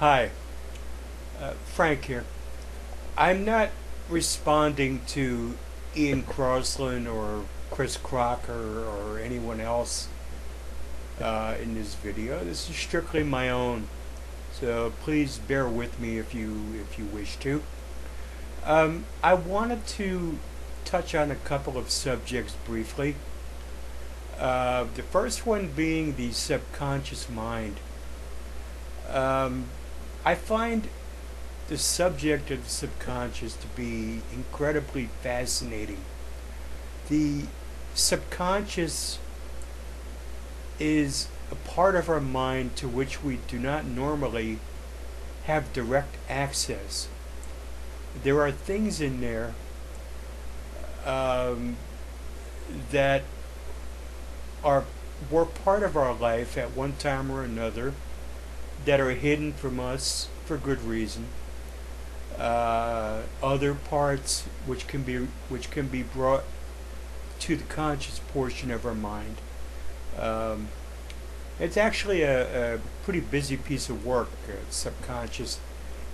Hi, Frank here. I'm not responding to Ian Crossland or Chris Crocker or anyone else in this video. This is strictly my own, so please bear with me if you wish to. I wanted to touch on a couple of subjects briefly. The first one being the subconscious mind. I find the subject of the subconscious to be incredibly fascinating. The subconscious is a part of our mind to which we do not normally have direct access. There are things in there that were part of our life at one time or another that are hidden from us for good reason. Other parts which can be brought to the conscious portion of our mind. It's actually a pretty busy piece of work. Subconscious.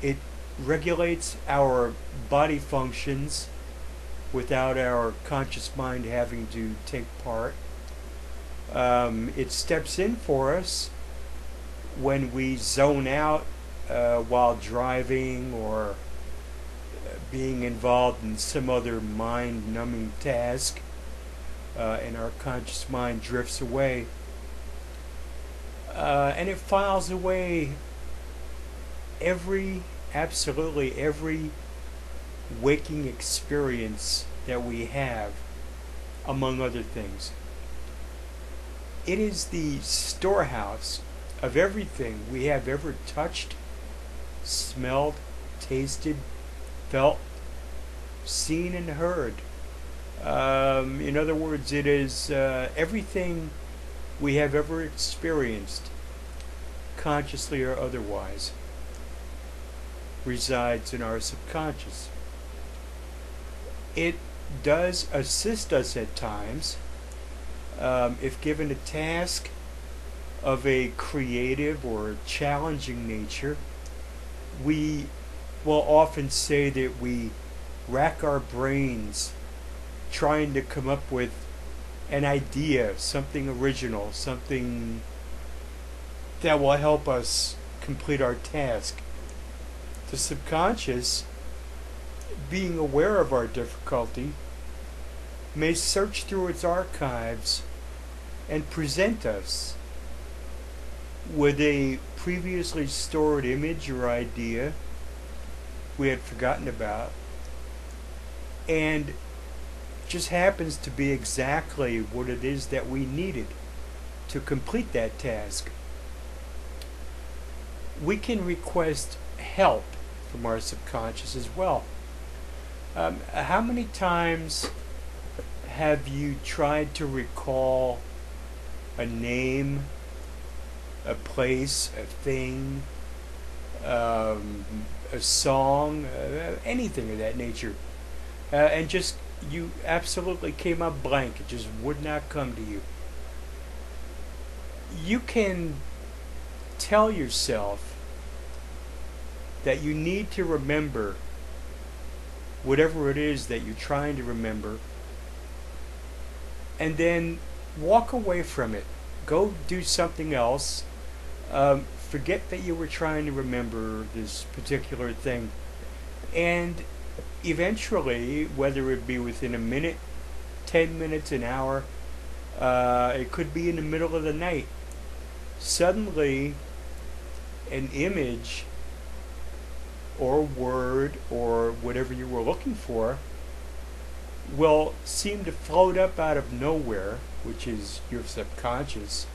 It regulates our body functions without our conscious mind having to take part. It steps in for us when we zone out while driving or being involved in some other mind-numbing task, and our conscious mind drifts away. And it files away absolutely every waking experience that we have, among other things. It is the storehouse of everything we have ever touched, smelled, tasted, felt, seen, and heard. In other words, it is everything we have ever experienced, consciously or otherwise, resides in our subconscious. It does assist us at times. If given a task of a creative or challenging nature, we will often say that we rack our brains trying to come up with an idea, something original, something that will help us complete our task. The subconscious, being aware of our difficulty, may search through its archives and present us with a previously stored image or idea we had forgotten about, and just happens to be exactly what it is that we needed to complete that task. We can request help from our subconscious as well. How many times have you tried to recall a name, a place, a thing, a song, anything of that nature, and just you absolutely came up blank? It just would not come to you. You can tell yourself that you need to remember whatever it is that you're trying to remember, and then walk away from it. Go do something else. Forget that you were trying to remember this particular thing. And eventually, whether it be within a minute, 10 minutes, an hour, it could be in the middle of the night, suddenly an image or word or whatever you were looking for will seem to float up out of nowhere, which is your subconscious,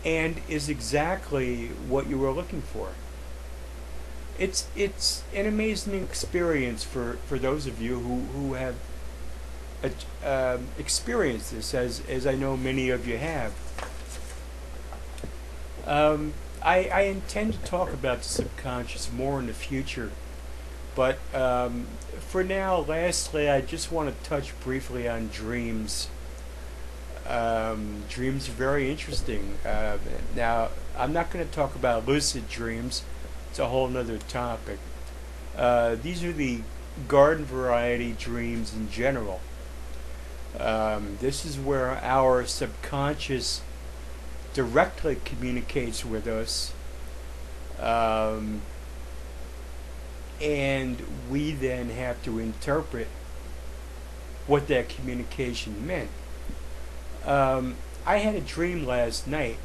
and is exactly what you were looking for. It's an amazing experience for those of you who have experienced this, as I know many of you have. I intend to talk about the subconscious more in the future, but for now, lastly, I just want to touch briefly on dreams. Dreams are very interesting. Now, I'm not going to talk about lucid dreams. It's a whole nother topic. These are the garden variety dreams in general. This is where our subconscious directly communicates with us, um, and we then have to interpret what that communication meant. I had a dream last night,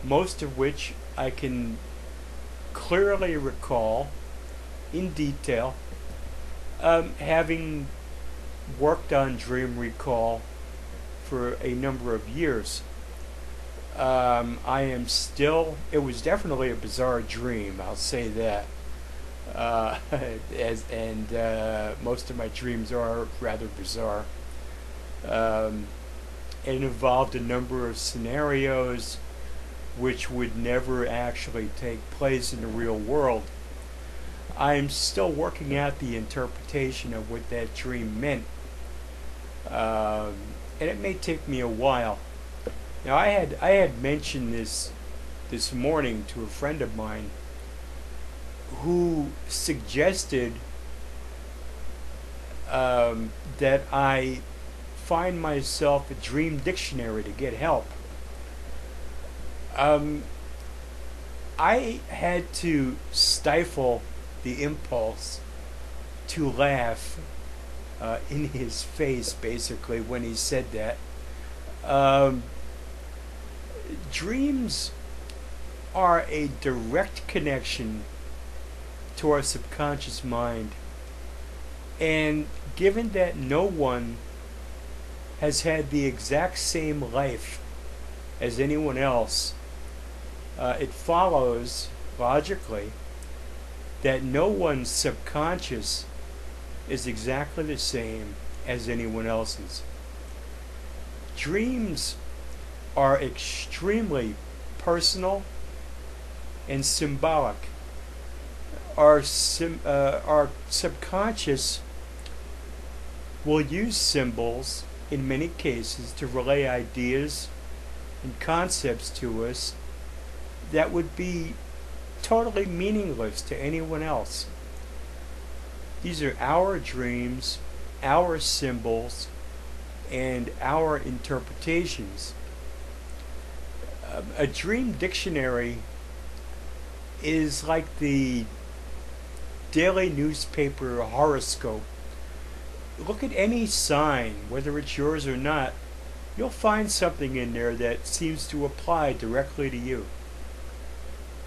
most of which I can clearly recall in detail, having worked on dream recall for a number of years. I am still, it was definitely a bizarre dream, I'll say that. Most of my dreams are rather bizarre. It involved a number of scenarios which would never actually take place in the real world. I'm still working out the interpretation of what that dream meant, and it may take me a while. Now, I had mentioned this morning to a friend of mine who suggested that I find myself a dream dictionary to get help. I had to stifle the impulse to laugh in his face, basically, when he said that. Dreams are a direct connection to our subconscious mind. And given that no one has had the exact same life as anyone else, it follows, logically, that no one's subconscious is exactly the same as anyone else's. Dreams are extremely personal and symbolic. Our subconscious will use symbols in many cases to relay ideas and concepts to us that would be totally meaningless to anyone else. These are our dreams, our symbols, and our interpretations. A dream dictionary is like the daily newspaper horoscope. Look at any sign, whether it's yours or not, you'll find something in there that seems to apply directly to you.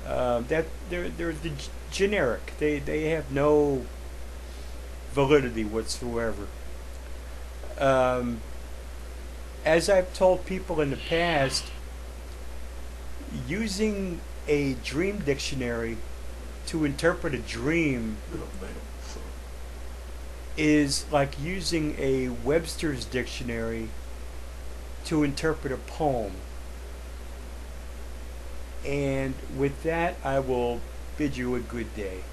That they're the generic. They have no validity whatsoever. As I've told people in the past, using a dream dictionary to interpret a dream is like using a Webster's dictionary to interpret a poem. And with that, I will bid you a good day.